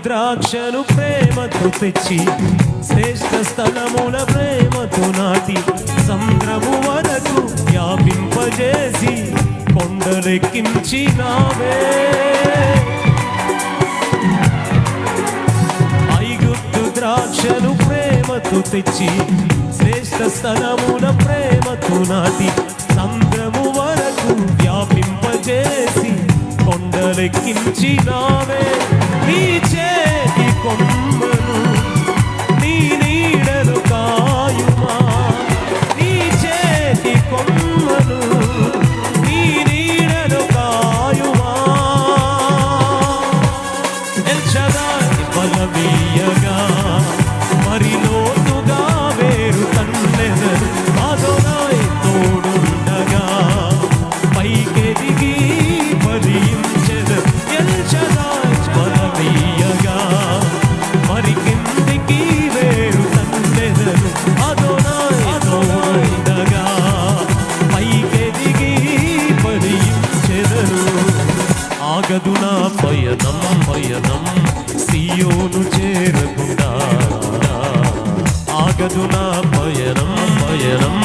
ద్రాక్షను ప్రేమతో తెచ్చి శ్రేష్ఠ స్థలముల ప్రేమతో నాటి సంద్రము వరకు వ్యాపింపజేసి కొండలెక్కించినావే. ఐగుప్తు ద్రాక్షను ప్రేమతో తెచ్చి శ్రేష్ఠ స్థలముల ప్రేమతో నాటి సంద్రము వరకు వ్యాపింపజేసి కొండలెక్కించినావే. నీ చేతి కొమ్మను నీ నీడను కాయుమా, నీ చేతి కొమ్మను నీ నీడను కాయుమా. ఎల్ షదాయ్ బలమీయగా మరి లోతుగా వేరు తన్నెదరు అదోనాయ్ తోడుండగా పైకెదిగి ఫలించెదరు. ఎల్ షదాయ్ బలమీయగా మరి కిందికి వేరు తన్నెదరు అదోనాయ్ తోడుండగా పైకెదిగి ఫలించెదరు. ఆగదు నా పయనం పయనం సియోను చేరకుండా, ఆగదు నా పయనం పయనం